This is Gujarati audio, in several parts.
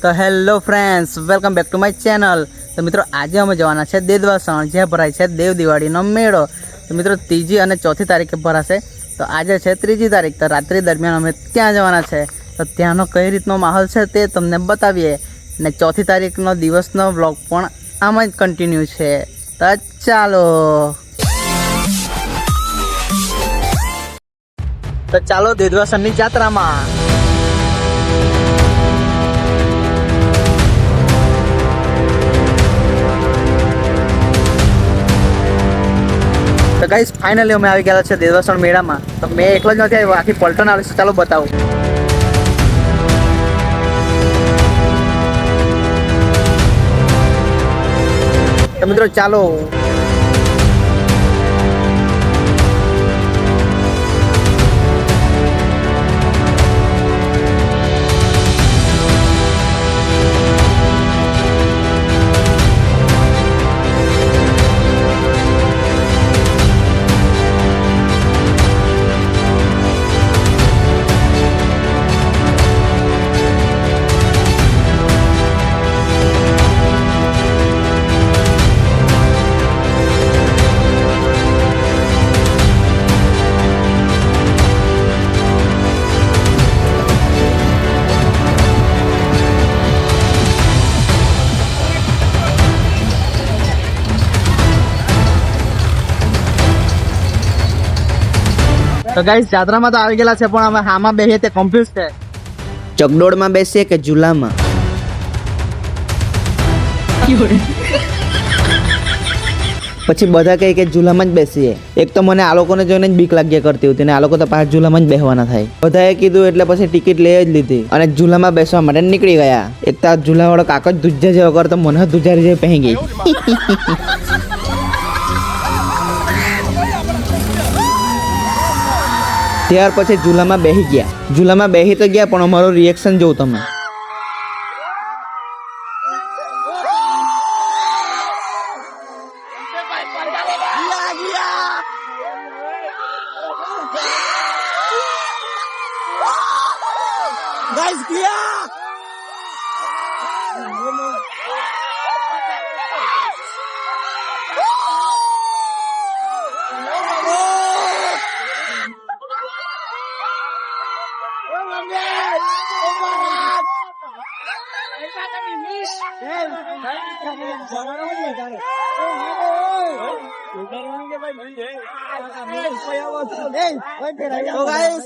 તો hello friends, welcome back to my channel. તો મિત્રો આજે અમે જવાના છે દેદવાસણ, જ્યાં ભરાય છે દેવ દિવાળીનો મેળો। તો મિત્રો ત્રીજી અને ચોથી તારીખે ભરાશે। તો આજે છે ત્રીજી તારીખ, તો રાત્રિ દરમિયાન અમે ત્યાં જવાના છે। તો ત્યાંનો કઈ રીતનો માહોલ છે તે તમને બતાવીએ, ને ચોથી તારીખનો દિવસનો વ્લોગ પણ આમ જ કન્ટિન્યુ છે। તો ચાલો દેદવાસણની જાત્રામાં। તો ગાઈસ ફાઇનલી અમે આવી ગયા છે દેદવાસણ મેળામાં। તો મેં એકલો જ નથી આવ્યો, આખી પલટન આવી છે। ચાલો બતાવું। તો મિત્રો ચાલો। તો ગાઈસ જાત્રામાં તો આવી ગયેલા છે, પણ અમે હામાં બેસીએ તે કન્ફ્યુઝ છે। ચકડોળમાં બેસીએ કે ઝૂલામાં? પછી બધા કહે કે ઝૂલામાં જ બેસીએ। એક તો મને આ લોકોને જોઈને જ બીક લાગ્યા કરતી હતી, ને આ લોકો તો પાછા ઝૂલામાં જ બેસવાના થાય। બધાએ કીધું એટલે પછી ટિકિટ લઈ જ લીધી અને ઝૂલામાં બેસવા માટે નીકળી ગયા। એક તો ઝૂલાવાળો કાકો જ દુજા જેવો કરતો, મને દુજારી જેવી પહેરી ગઈ। ત્યાર પછી ઝૂલામાં બેસી ગયા। ઝૂલામાં બેસી તો ગયા, પણ અમારું રિએક્શન જોઉં તમે।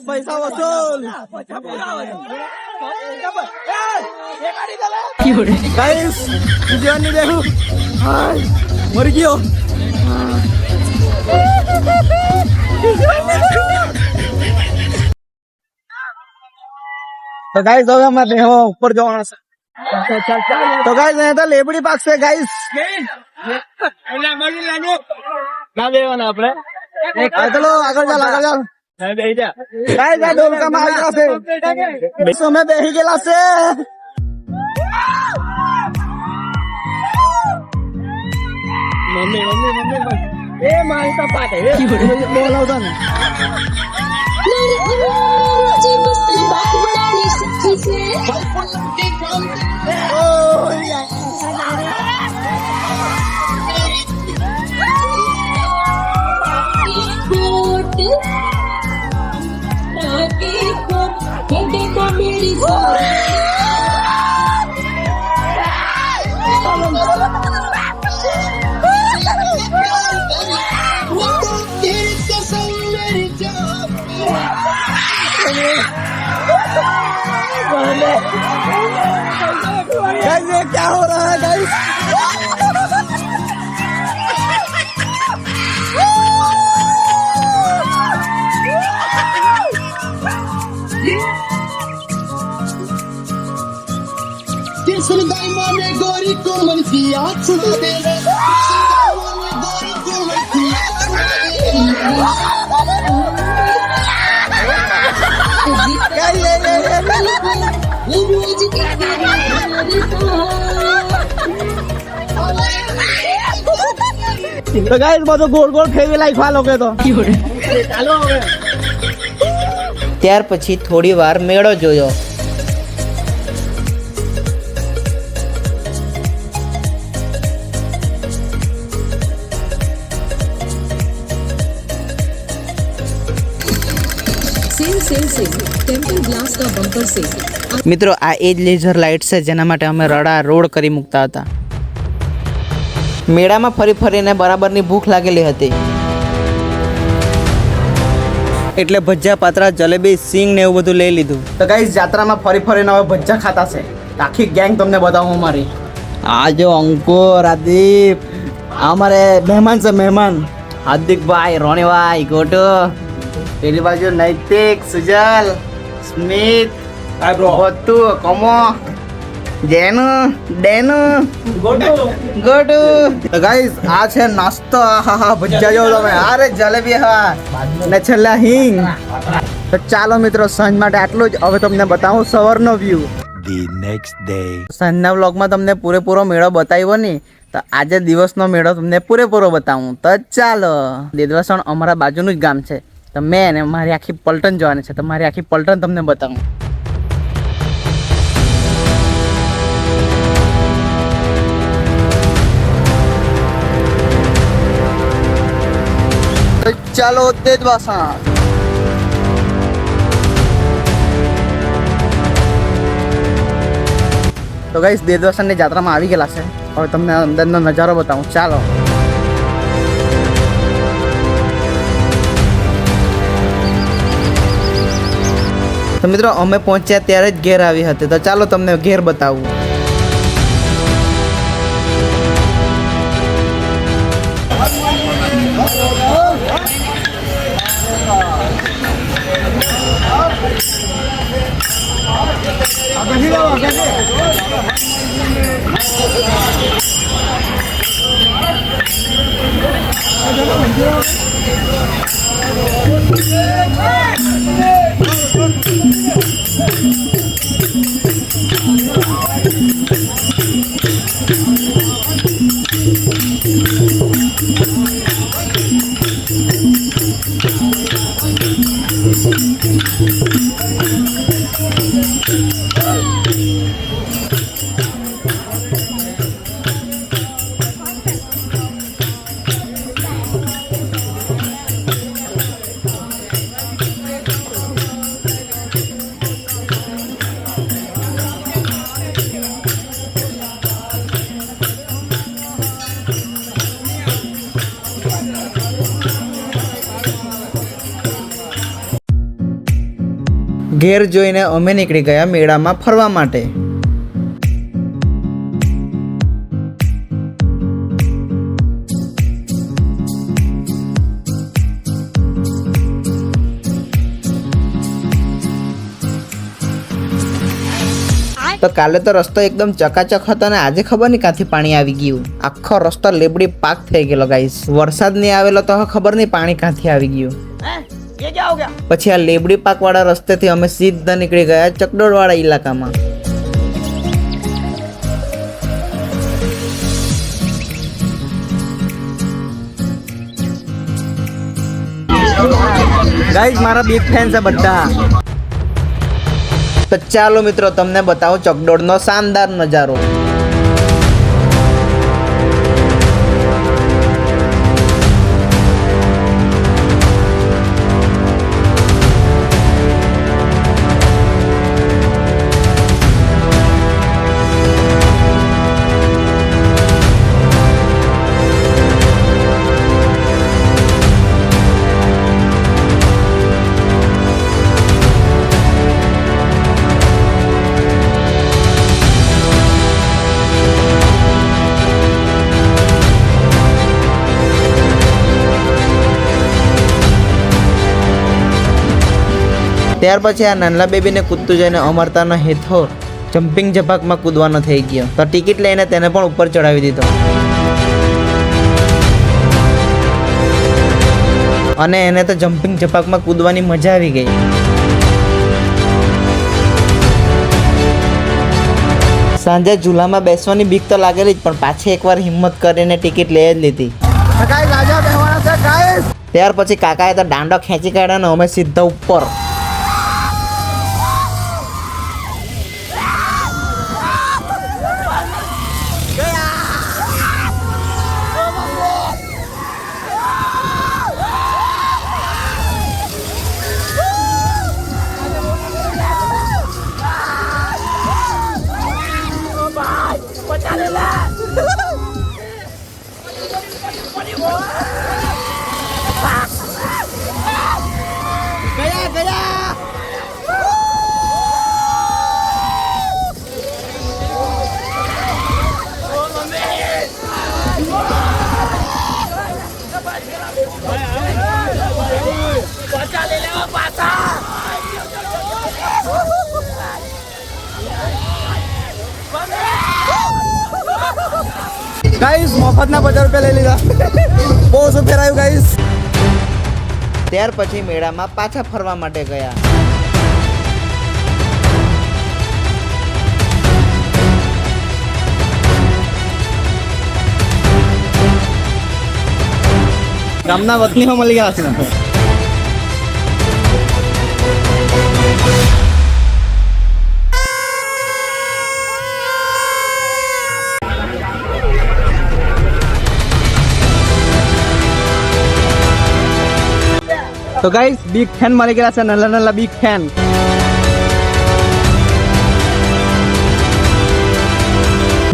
પૈસા વસૂલ મરી ગયો। તો ગાઈસ હવે અમે ઉપર જવાના છે। તો ગાઈસ અહીંયા તો લેબડી પાક છે ગાઈસ। ના બેવાના આપણે, ચલો આગળ ચાલ ગાઈસ આ ડોલકામાં આવી ગયા છે, અમે બેસી ગયેલા છે। મમ્મી એ મારી તો પાટે બોલાવતા ને ये क्या हो रहा है गाइस? गोरी कोमल की आँख दे तो गाइस બધો ગોળ ગોળ ફેરવી લાખ્યા લોકો તો ચાલો હવે। ત્યાર પછી થોડી વાર મેળો જોયો। से टेम्पल ग्लास का बम्पर से મિત્રો આ એ જ લેઝર લાઇટ છે જેના માટે અમે રડા રોડ કરી મૂકતા હતા. મેળામાં ફરી ફરીને બરાબરની ભૂખ લાગેલી હતી એટલે ભજીયા પાત્રા જલેબી સિંગ ને એવું બધું લઈ લીધું. તો ગાઈસ જાત્રામાં ફરી ફરીને હવે ભજીયા ખાતા છે. આખી ગેંગ તમને બતાવું મારી. આ જો અંકુર, આદિપ, આ અમારે મહેમાન છે મહેમાન. હાર્દિકભાઈ, રોણીભાઈ, ગોટો, પેલી બાજુ નૈતિક, સુજલ, સ્મિત, ભત્તુ, કમો, જેનુ, ડેનુ, ગોટુ. તો ગાઈસ આ છે નાસ્તો. આહાહા ભજીયા જો તમે. અરે જલેબી હા ને છેલ્લા હિંગ. તો ચાલો મિત્રો સાંજ માટે આટલું જ. હવે તમને બતાવું સવારનો વ્યૂ. The next day. સાંજના વ્લોગમાં તમને પૂરેપૂરો મેળો બતાવ્યો નહીં, તો આજે દિવસનો મેળો તમને પૂરેપૂરો બતાવું. તો ચાલો. દેદવાસણ અમારા બાજુનું જ ગામ છે. તો મેં ને મારી આખી પલટન જોવાની છે. તો મારી આખી પલટન તમને બતાવું. તો ચાલો દેદવાસણ. તો ગાઈસ દેદવાસણની જાત્રામાં આવી ગયેલા છે. હવે તમને અંદરનો નજારો બતાવું. ચાલો. તો મિત્રો અમે પહોંચ્યા ત્યારે જ ઘેર આવી હતી. તો ચાલો તમને ઘેર બતાવું. ઘેર જોઈને અમે નીકળી ગયા મેળામાં ફરવા માટે. તો કાલે તો રસ્તો એકદમ ચકાચક હતો ને આજે ખબર નહીં ક્યાંથી પાણી આવી ગયું. આખો રસ્તો લેબડી પાક થઈ ગયેલો ગાઈસ. વરસાદ નહીં આવેલો તો ખબર નહીં પાણી ક્યાંથી આવી ગયું. પછી આ લેબડી પાક વાળા રસ્તેથી અમે સીધા નીકળી ગયા ચકડોળ વાળા ઇલાકામાં. ગાઈસ મારા બિગ ફેન છે બધા. તો ચાલો મિત્રો તમને બતાવું ચકડોળનો શાનદાર નજારો. ત્યાર પછી આ નાનલા બેબીને કૂદતું જોઈને અમરતાનો હેથો જમ્પિંગ ઝપાકમાં કૂદવાનો થઈ ગયો. તો ટિકિટ લઈને તેને પણ ઉપર ચડાવી દીધો અને એને તો જમ્પિંગ ઝપાકમાં કૂદવાની મજા આવી ગઈ. સાંજે ઝૂલામાં બેસવાની બીક તો લાગેલી જ, પણ પાછી એકવાર હિંમત કરીને ટિકિટ લઈ જ લીધી. ત્યાર પછી કાકાએ તો દાંડો ખેંચી કાઢ્યો ને અમે સીધા ઉપર. ગાઈસ મફતના 50 રૂપિયા લઈ લીધા. બહુ શું ફેરાયું ગાઈસ. ત્યાર પછી મેળામાં પાછા ફરવા માટે ગયા. ગામના વતનીઓ મળી ગયા છે. તો ગાઈસ બિગ ફેન મળી ગયા છે, નાના નાના બિગ ફેન.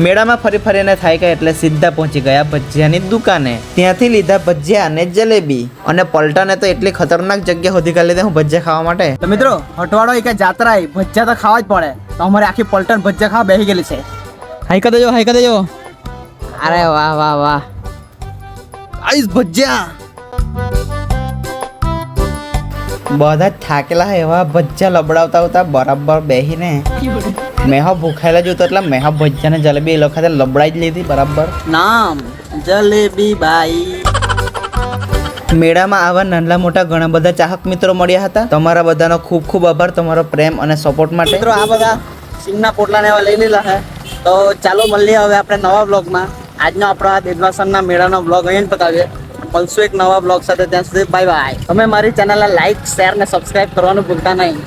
મેળામાં ફરી ફરીને થાય કે એટલે સીધા પહોંચી ગયા ભજીયાની દુકાને. ત્યાંથી લીધા ભજીયા અને જલેબી. અને પલટાને તો એટલી ખતરનાક જગ્યા શોધી કાઢી લીધી હું ભજીયા ખાવા માટે. તો મિત્રો હટવાડો એક જાત્રા આવી, ભજીયા તો ખાવા જ પડે. તો અમારે આખી પલટન ભજીયા ખાવા બેસી ગયેલી છે. હાઈકા દેજો, હાઈકા દેજો. અરે વાહ વાહ વાહ ગાઈસ ભજીયા. બધા જ થાકેલા એવા ભજીયા લબડાવતા હતા બરાબર બેહીને. મેહો ભૂખાયેલા જોતો એટલે મેહો ભજીયા ને જલેબી એ લોકો લબડાઈ જ લીધી બરાબર. નામ જલેબી બાઈ. મેળામાં આવા નાના મોટા ઘણા બધા ચાહક મિત્રો મળ્યા હતા. તમારા બધાનો ખૂબ ખૂબ આભાર તમારો પ્રેમ અને સપોર્ટ માટે. મિત્રો આ બધા સિંગના પોટલા ને એવા લઈ લીધા છે. તો ચાલો મળીએ હવે આપણે નવા બ્લોગમાં. આજનો આપણો આ દેદવાસનના મેળાનો બ્લોગ અહીં પતાવીએ. મળશું એક નવા બ્લોગ સાથે. ત્યાં સુધી બાય બાય. તમે મારી ચેનલને લાઈક, શેર ને સબસ્ક્રાઇબ કરવાનું ભૂલતા નહીં.